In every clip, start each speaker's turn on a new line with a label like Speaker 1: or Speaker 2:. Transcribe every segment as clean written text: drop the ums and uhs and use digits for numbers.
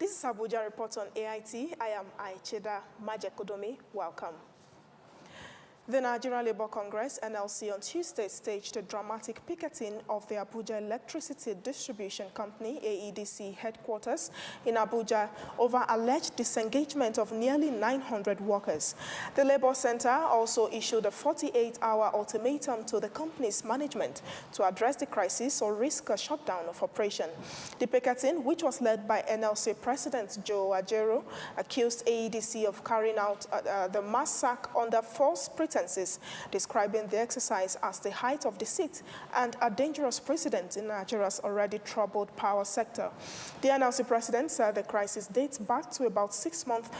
Speaker 1: This is Abuja Report on AIT. I am Aicheda Majekodomi. Welcome. The Nigerian Labour Congress, NLC, on Tuesday staged a dramatic picketing of the Abuja Electricity Distribution Company, AEDC, headquarters in Abuja over alleged disengagement of nearly 900 workers. The Labour Centre also issued a 48-hour ultimatum to the company's management to address the crisis or risk a shutdown of operation. The picketing, which was led by NLC President Joe Ajero, accused AEDC of carrying out the mass sack under false pretenses, describing the exercise as the height of deceit and a dangerous precedent in Nigeria's already troubled power sector. The NLC president said the crisis dates back to about 6 months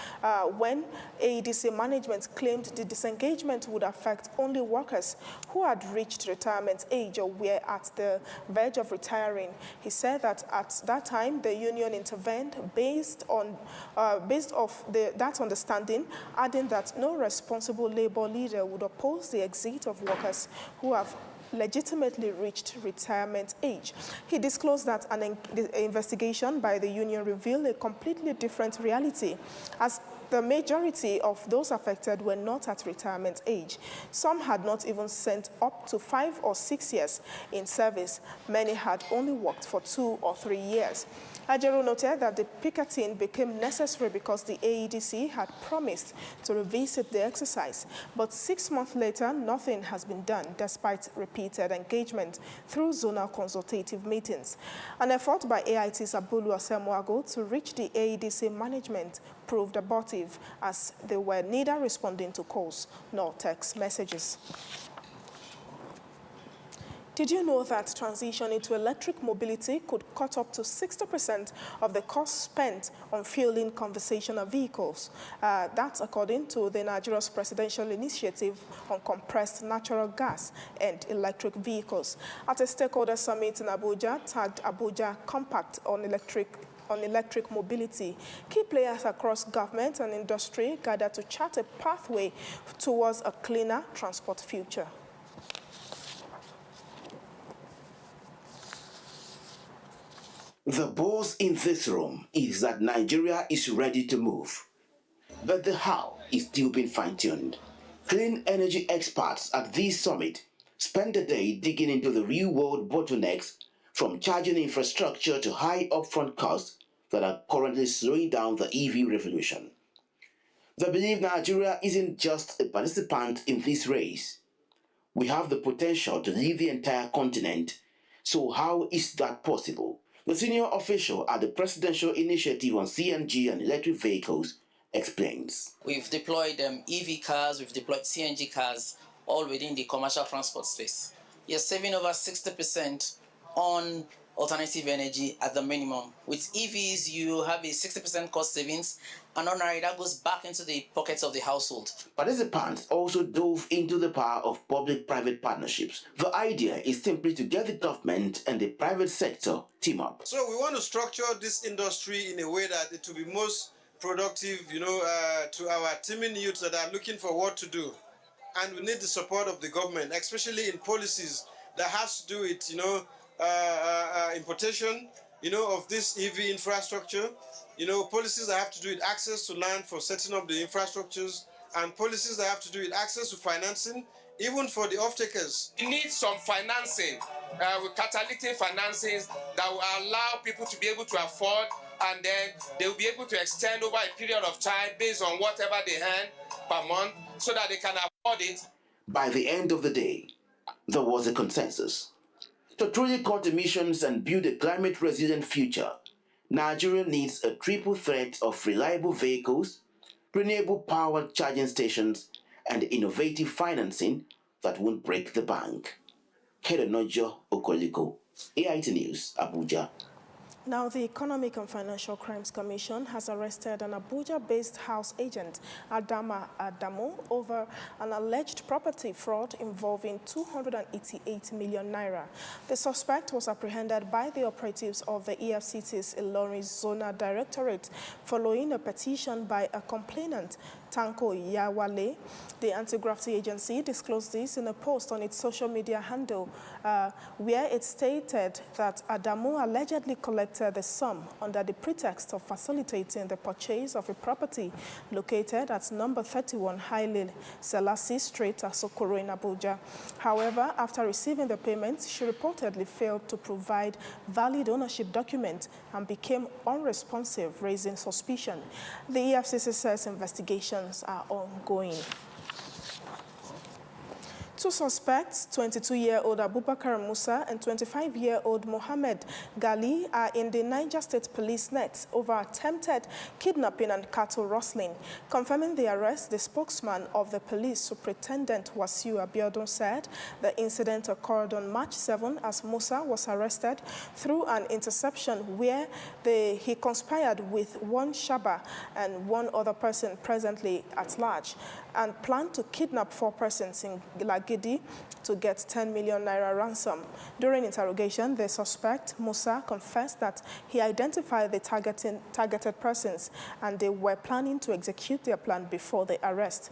Speaker 1: when AEDC management claimed the disengagement would affect only workers who had reached retirement age or were at the verge of retiring. He said that at that time the union intervened based off that understanding, adding that no responsible labor leader would oppose the exit of workers who have legitimately reached retirement age. He disclosed that an investigation by the union revealed a completely different reality, as the majority of those affected were not at retirement age. Some had not even sent up to 5 or 6 years in service. Many had only worked for 2 or 3 years. Ajero noted that the picketing became necessary because the AEDC had promised to revisit the exercise. But 6 months later, nothing has been done, despite repeated engagement through zonal consultative meetings. An effort by AIT's Abulu Asemuago to reach the AEDC management proved abortive, as they were neither responding to calls nor text messages. Did you know that transitioning to electric mobility could cut up to 60% of the cost spent on fueling conventional vehicles? That's according to the Nigeria's presidential initiative on compressed natural gas and electric vehicles. At a stakeholder summit in Abuja, tagged Abuja Compact on electric mobility, key players across government and industry gathered to chart a pathway towards a cleaner transport future.
Speaker 2: The boss in this room is that Nigeria is ready to move, but the how is still being fine-tuned. Clean energy experts at this summit spent the day digging into the real-world bottlenecks, from charging infrastructure to high upfront costs that are currently slowing down the EV revolution. They believe Nigeria isn't just a participant in this race. We have the potential to lead the entire continent. So how is that possible? The senior official at the Presidential Initiative on CNG and Electric Vehicles explains.
Speaker 3: We've deployed EV cars, we've deployed CNG cars, all within the commercial transport space. You're saving over 60% on alternative energy at the minimum. With EVs, you have a 60% cost savings, and ordinarily that goes back into the pockets of the household.
Speaker 2: Participants also dove into the power of public-private partnerships. The idea is simply to get the government and the private sector team up.
Speaker 4: So we want to structure this industry in a way that it will be most productive, to our teeming youths that are looking for what to do. And we need the support of the government, especially in policies that has to do with, importation, of this EV infrastructure, policies that have to do with access to land for setting up the infrastructures, and policies that have to do with access to financing, even for the off-takers.
Speaker 5: We need some financing, with catalytic financing that will allow people to be able to afford, and then they will be able to extend over a period of time based on whatever they earn per month, so that they can afford it.
Speaker 2: By the end of the day, there was a consensus. To truly cut emissions and build a climate-resilient future, Nigeria needs a triple threat of reliable vehicles, renewable power charging stations, and innovative financing that won't break the bank. Kedonojo Okoliko, AIT News, Abuja.
Speaker 1: Now, the Economic and Financial Crimes Commission has arrested an Abuja-based house agent, Adama Adamu, over an alleged property fraud involving 288 million naira. The suspect was apprehended by the operatives of the EFCT's Ilorin Zonal Directorate following a petition by a complainant Tanko Yawale. The anti-graffiti agency disclosed this in a post on its social media handle where it stated that Adamu allegedly collected the sum under the pretext of facilitating the purchase of a property located at number 31 Haile Selassie Street, Asokoro in Abuja. However, after receiving the payment, she reportedly failed to provide valid ownership documents and became unresponsive, raising suspicion. The EFCC says investigations are ongoing. Two suspects, 22-year-old Abubakar Musa and 25-year-old Mohammed Gali, are in the Niger State Police net over attempted kidnapping and cattle rustling. Confirming the arrest, the spokesman of the police, Superintendent Wasiu Abiodun, said the incident occurred on March 7 as Musa was arrested through an interception where he conspired with one Shaba and one other person presently at large and planned to kidnap 4 persons in Lagidi to get 10 million naira ransom. During interrogation, the suspect, Musa, confessed that he identified the targeted persons and they were planning to execute their plan before the arrest.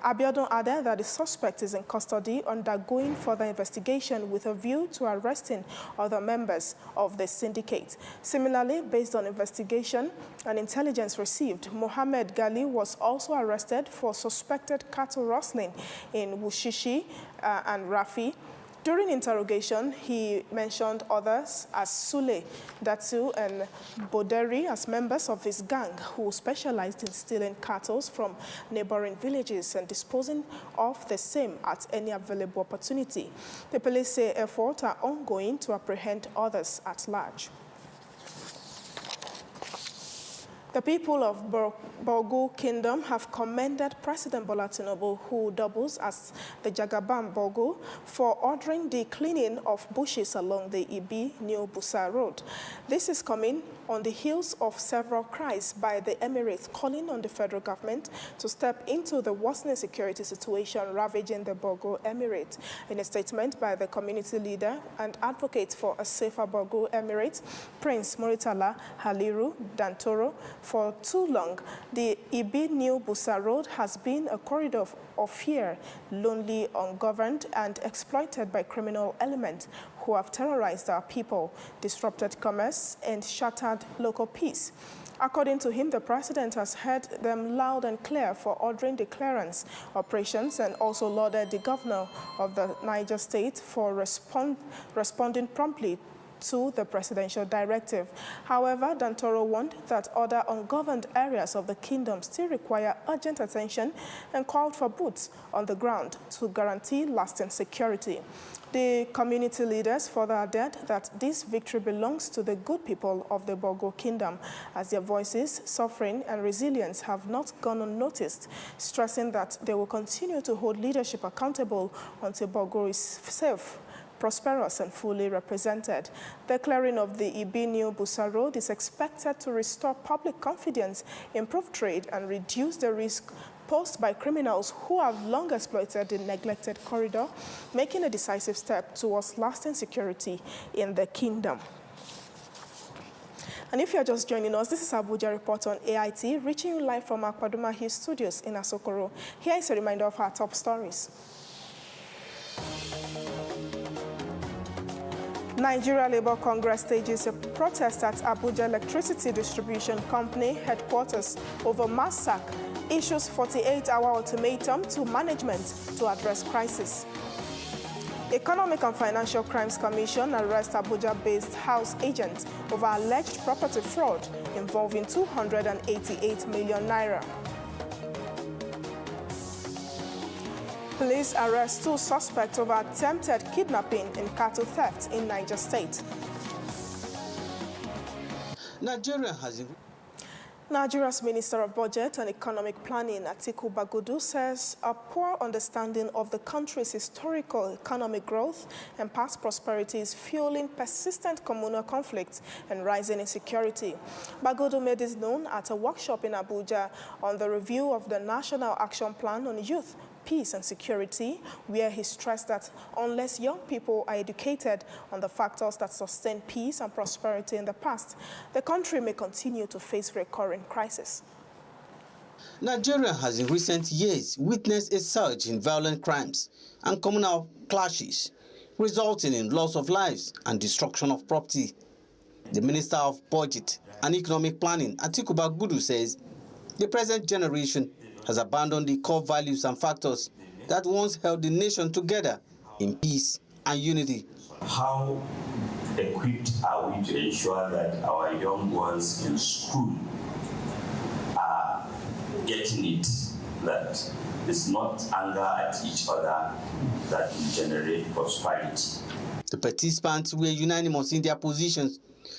Speaker 1: Abiodun added that the suspect is in custody undergoing further investigation with a view to arresting other members of the syndicate. Similarly, based on investigation and intelligence received, Mohammed Gali was also arrested for suspected cattle rustling in Wushishi and Rafi. During interrogation, he mentioned others as Sule, Datu, and Boderi as members of his gang who specialized in stealing cattle from neighboring villages and disposing of the same at any available opportunity. The police say efforts are ongoing to apprehend others at large. The people of Bogu Kingdom have commended President Bola Tinubu, who doubles as the Jagaban Bogu, for ordering the cleaning of bushes along the Ibi-New Busa Road. This is coming on the heels of several cries by the Emirates calling on the federal government to step into the worsening security situation ravaging the Bogu Emirate. In a statement by the community leader and advocate for a safer Bogu Emirate, Prince Muritala Haliru Dantoro, for too long, the Ibi-New Busa Road has been a corridor of fear, lonely, ungoverned, and exploited by criminal elements who have terrorized our people, disrupted commerce, and shattered local peace. According to him, the president has heard them loud and clear for ordering the clearance operations and also lauded the governor of the Niger State for responding promptly to the presidential directive. However, Dantoro warned that other ungoverned areas of the kingdom still require urgent attention and called for boots on the ground to guarantee lasting security. The community leaders further added that this victory belongs to the good people of the Bogo Kingdom, as their voices, suffering, and resilience have not gone unnoticed, stressing that they will continue to hold leadership accountable until Bogo is safe, prosperous, and fully represented. The clearing of the Ibi-New Busa Road is expected to restore public confidence, improve trade, and reduce the risk posed by criminals who have long exploited the neglected corridor, making a decisive step towards lasting security in the kingdom. And if you're just joining us, this is Abuja Report on AIT, reaching you live from our Paduma Hill Studios in Asokoro. Here is a reminder of our top stories. Nigeria Labour Congress stages a protest at Abuja Electricity Distribution Company headquarters over mass sack, issues 48-hour ultimatum to management to address crisis. Economic and Financial Crimes Commission arrests Abuja-based house agent over alleged property fraud involving 288 million naira. Police arrest 2 suspects over attempted kidnapping and cattle theft in Niger State. Nigeria's Minister of Budget and Economic Planning, Atiku Bagudu, says a poor understanding of the country's historical economic growth and past prosperity is fueling persistent communal conflicts and rising insecurity. Bagudu made this known at a workshop in Abuja on the review of the National Action Plan on Youth, Peace and Security, where he stressed that unless young people are educated on the factors that sustain peace and prosperity in the past, the country may continue to face recurring crises.
Speaker 6: Nigeria has in recent years witnessed a surge in violent crimes and communal clashes, resulting in loss of lives and destruction of property. The Minister of Budget and Economic Planning, Atiku Bagudu, says the present generation has abandoned the core values and factors that once held the nation together in peace and unity.
Speaker 7: How equipped are we to ensure that our young ones in school are getting it, that it's not anger at each other that will generate prosperity?
Speaker 6: The participants were unanimous in their positions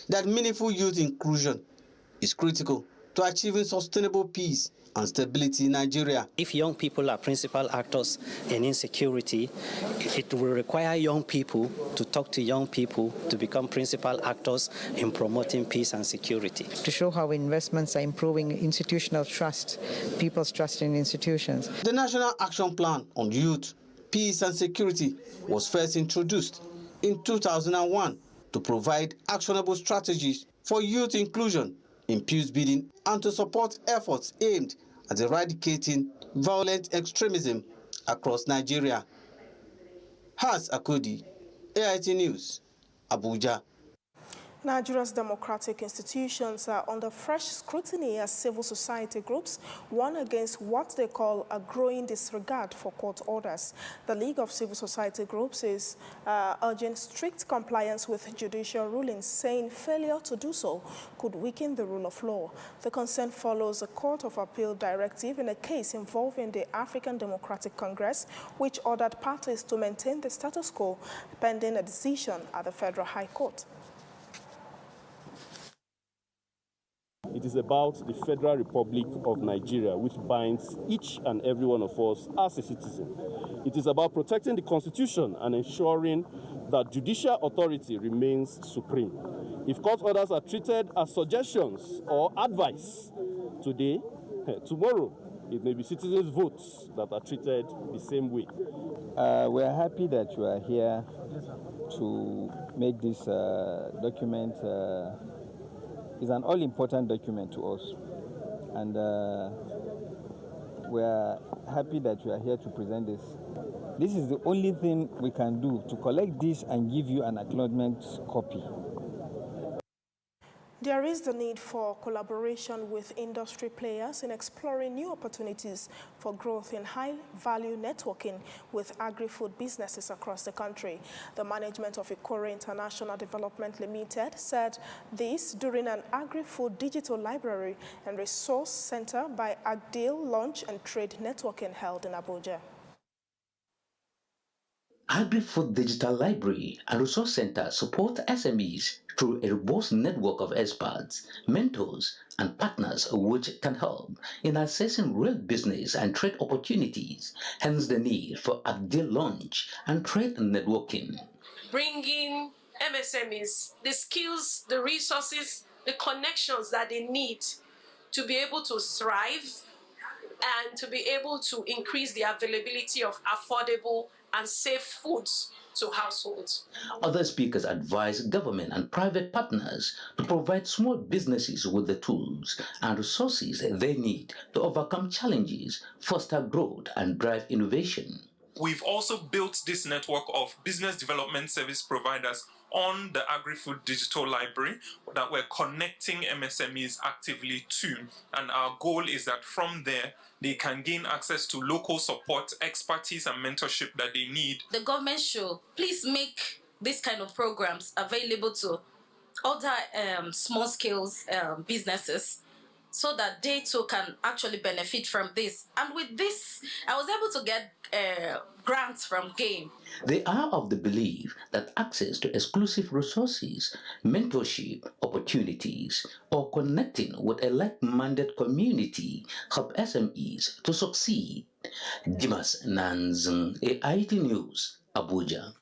Speaker 6: that meaningful youth inclusion is critical to achieving sustainable peace and stability in Nigeria.
Speaker 8: If young people are principal actors in insecurity, it will require young people to talk to young people to become principal actors in promoting peace and security.
Speaker 9: To show how investments are improving institutional trust, people's trust in institutions.
Speaker 6: The National Action Plan on Youth, Peace and Security was first introduced in 2001 to provide actionable strategies for youth inclusion in peace building and to support efforts aimed at eradicating violent extremism across Nigeria. Has Akodi, AIT News, Abuja.
Speaker 1: Nigeria's democratic institutions are under fresh scrutiny as civil society groups warn against what they call a growing disregard for court orders. The League of Civil Society Groups is urging strict compliance with judicial rulings, saying failure to do so could weaken the rule of law. The concern follows a Court of Appeal directive in a case involving the African Democratic Congress, which ordered parties to maintain the status quo pending a decision at the Federal High Court.
Speaker 10: It is about the Federal Republic of Nigeria, which binds each and every one of us as a citizen. It is about protecting the Constitution and ensuring that judicial authority remains supreme. If court orders are treated as suggestions or advice today, tomorrow it may be citizens' votes that are treated the same way.
Speaker 11: We are happy that you are here to make this document. It's an all-important document to us, and we are happy that you are here to present this. This is the only thing we can do to collect this and give you an acknowledgement copy.
Speaker 1: There is the need for collaboration with industry players in exploring new opportunities for growth in high-value networking with agri-food businesses across the country. The management of Ikore International Development Limited said this during an agri-food digital library and resource center by Agdil Launch and Trade Networking held in Abuja.
Speaker 12: Agri-Food Digital Library and Resource Center support SMEs through a robust network of experts, mentors, and partners which can help in assessing real business and trade opportunities, hence the need for Agdil Launch and Trade Networking.
Speaker 13: Bringing MSMEs the skills, the resources, the connections that they need to be able to thrive and to be able to increase the availability of affordable and safe foods to households.
Speaker 12: Other speakers advised government and private partners to provide small businesses with the tools and resources they need to overcome challenges, foster growth, and drive innovation.
Speaker 14: We've also built this network of business development service providers on the Agri-Food Digital Library that we're connecting MSMEs actively to. And our goal is that from there, they can gain access to local support, expertise, and mentorship that they need.
Speaker 15: The government should please make this kind of programs available to other small-scale businesses so that they too can actually benefit from this. And with this, I was able to get grants from GAME.
Speaker 12: They are of the belief that access to exclusive resources, mentorship opportunities, or connecting with a like-minded community help SMEs to succeed. Dimas Nanzeng, AIT News, Abuja.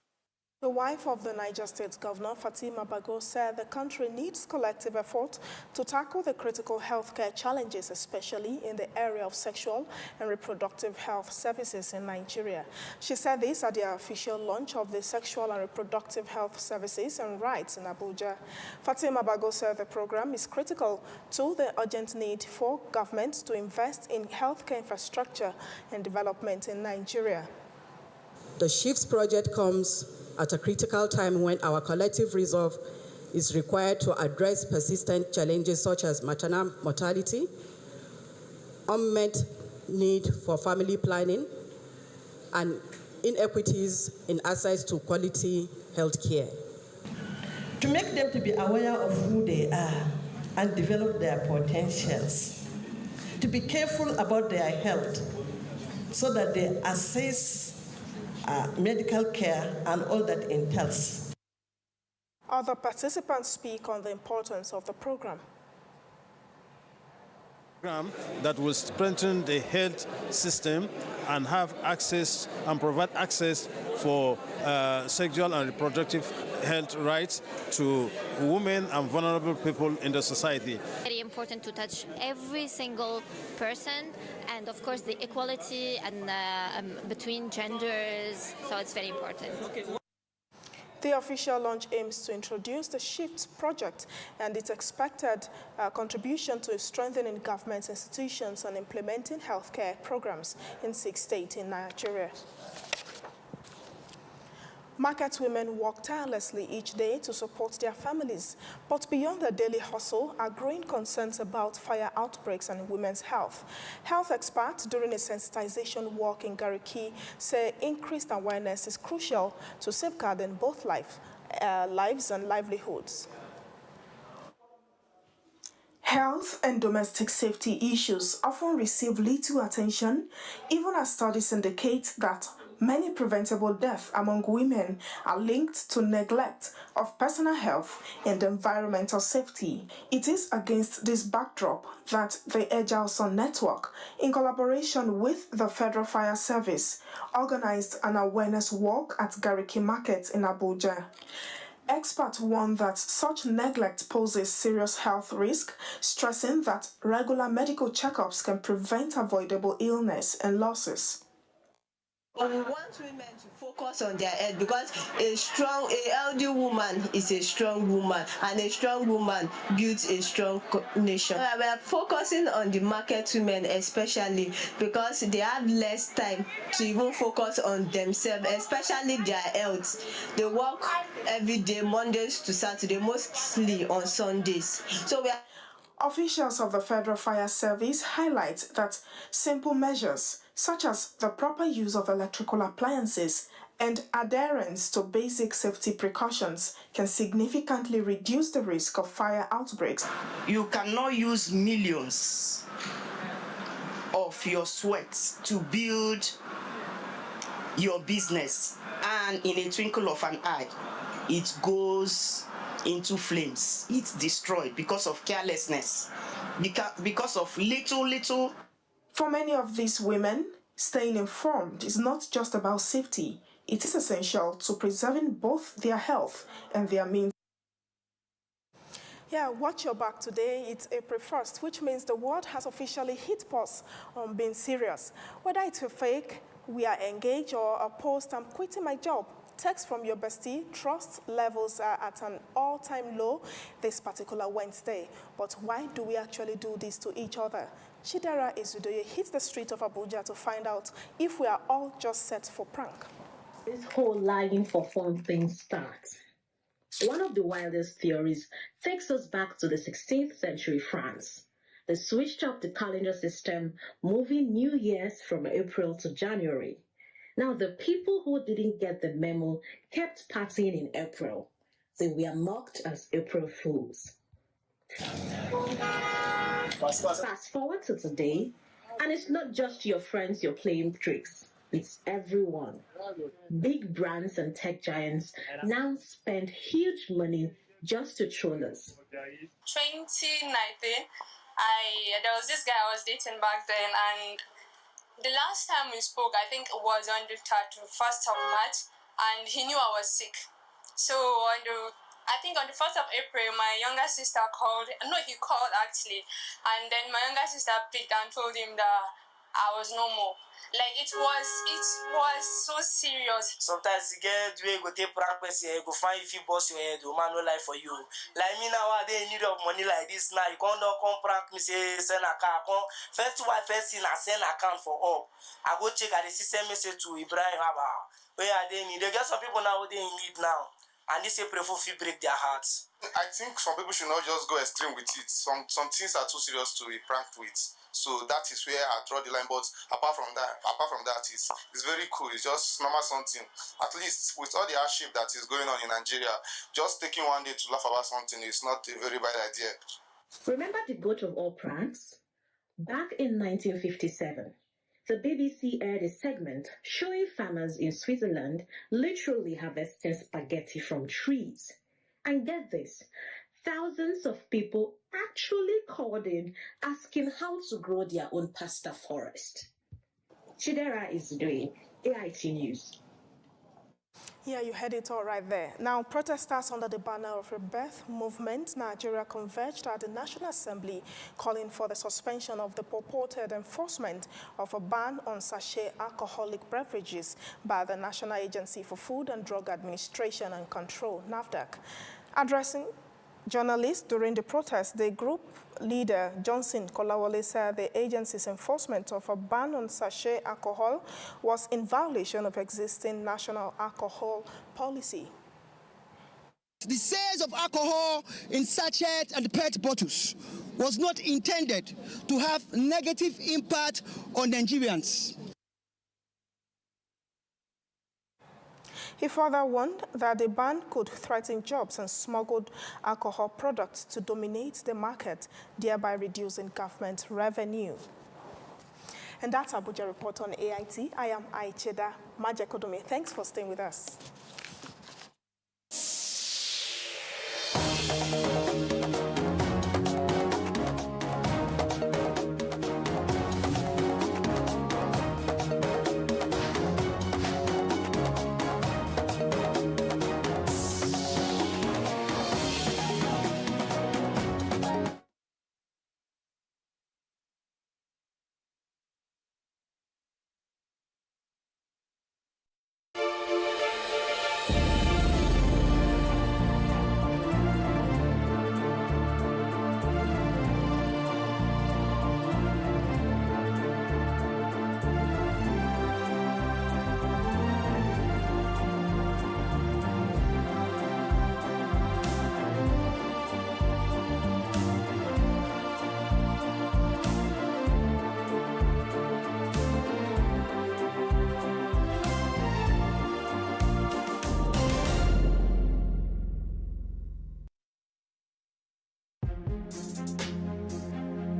Speaker 1: The wife of the Niger State Governor, Fatima Bago, said the country needs collective effort to tackle the critical healthcare challenges, especially in the area of sexual and reproductive health services in Nigeria. She said this at the official launch of the Sexual and Reproductive Health Services and Rights in Abuja. Fatima Bago said the program is critical to the urgent need for government to invest in healthcare infrastructure and development in Nigeria.
Speaker 16: The SHIFT project comes at a critical time when our collective resolve is required to address persistent challenges such as maternal mortality, unmet need for family planning, and inequities in access to quality health care.
Speaker 17: To make them to be aware of who they are and develop their potentials, to be careful about their health so that they assess medical care and all that entails.
Speaker 1: Other participants speak on the importance of the program.
Speaker 10: That will strengthen the health system and have access and provide access for sexual and reproductive health rights to women and vulnerable people in the society.
Speaker 18: Very important to touch every single person, and of course the equality and between genders, so it's very important.
Speaker 1: The official launch aims to introduce the SHIFT project and its expected contribution to strengthening government institutions and implementing healthcare programs in 6 states in Nigeria. Market women work tirelessly each day to support their families, but beyond their daily hustle are growing concerns about fire outbreaks and women's health. Health experts during a sensitization walk in Gariki say increased awareness is crucial to safeguarding both lives and livelihoods. Health and domestic safety issues often receive little attention, even as studies indicate that many preventable deaths among women are linked to neglect of personal health and environmental safety. It is against this backdrop that the Agile Sun Network, in collaboration with the Federal Fire Service, organized an awareness walk at Gariki Market in Abuja. Experts warn that such neglect poses serious health risk, stressing that regular medical checkups can prevent avoidable illness and losses.
Speaker 19: We want women to focus on their health because a healthy woman is a strong woman, and a strong woman builds a strong nation. We are focusing on the market women especially because they have less time to even focus on themselves, especially their health. They work every day, Mondays to Saturday, mostly on Sundays. So we are
Speaker 1: Officials of the Federal Fire Service highlight that simple measures, such as the proper use of electrical appliances and adherence to basic safety precautions, can significantly reduce the risk of fire outbreaks.
Speaker 20: You cannot use millions of your sweat to build your business, and in a twinkle of an eye, it goes into flames. It's destroyed because of carelessness, because of little.
Speaker 1: For many of these women, staying informed is not just about safety. It is essential to preserving both their health and their means. Yeah, watch your back today. It's April 1st, which means the world has officially hit pause on being serious. Whether it's a fake, we are engaged, or a post, I'm quitting my job, text from your bestie, trust levels are at an all-time low this particular Wednesday. But why do we actually do this to each other? Chidera Ezudoye hits the street of Abuja to find out if we are all just set for prank.
Speaker 21: This whole lying for fun thing starts. One of the wildest theories takes us back to the 16th century France. They switched up the calendar system, moving New Year's from April to January. Now, the people who didn't get the memo kept partying in April. They were mocked as April Fools. Fast forward to today, and it's not just your friends you're playing tricks. It's everyone. Big brands and tech giants now spend huge money just to troll us.
Speaker 22: 2019, there was this guy I was dating back then, and the last time we spoke, I think it was on the 1st of March, and he knew I was sick. So I think on the 1st of April, my younger sister called. No, he called actually, and then my younger sister picked and told him that I was no more. Like it was so serious.
Speaker 3: Sometimes you get way go take practice here, you go find if you boss your head, the man no lie for you. Like me now, I dey in need of money like this now. You can't come prank me say send account. First thing I send account for up. I go check at the system message to Ibrahim Haba. Where are they need? They get some people now they in need now. And this April Fool break their hearts.
Speaker 4: I think some people should not just go extreme with it. Some things are too serious to be pranked with. So that is where I draw the line. But apart from that, it's very cool. It's just normal something. At least with all the hardship that is going on in Nigeria, just taking one day to laugh about something is not a very bad idea.
Speaker 21: Remember the goat of all pranks? Back in 1957, the BBC aired a segment showing farmers in Switzerland literally harvesting spaghetti from trees. And get this, thousands of people actually called in asking how to grow their own pasta forest. Chidera is doing AIT News.
Speaker 1: Yeah, you heard it all right there. Now, protesters under the banner of Rebirth Movement Nigeria converged at the National Assembly calling for the suspension of the purported enforcement of a ban on sachet alcoholic beverages by the National Agency for Food and Drug Administration and Control, NAFDAC. Addressing journalists during the protest, the group leader Johnson Kolawole said the agency's enforcement of a ban on sachet alcohol was in violation of existing national alcohol policy.
Speaker 23: The sales of alcohol in sachets and PET bottles was not intended to have negative impact on Nigerians.
Speaker 1: He further warned that the ban could threaten jobs and smuggled alcohol products to dominate the market, thereby reducing government revenue. And that's Abuja Report on AIT. I am Aicheda Majekodomi. Thanks for staying with us.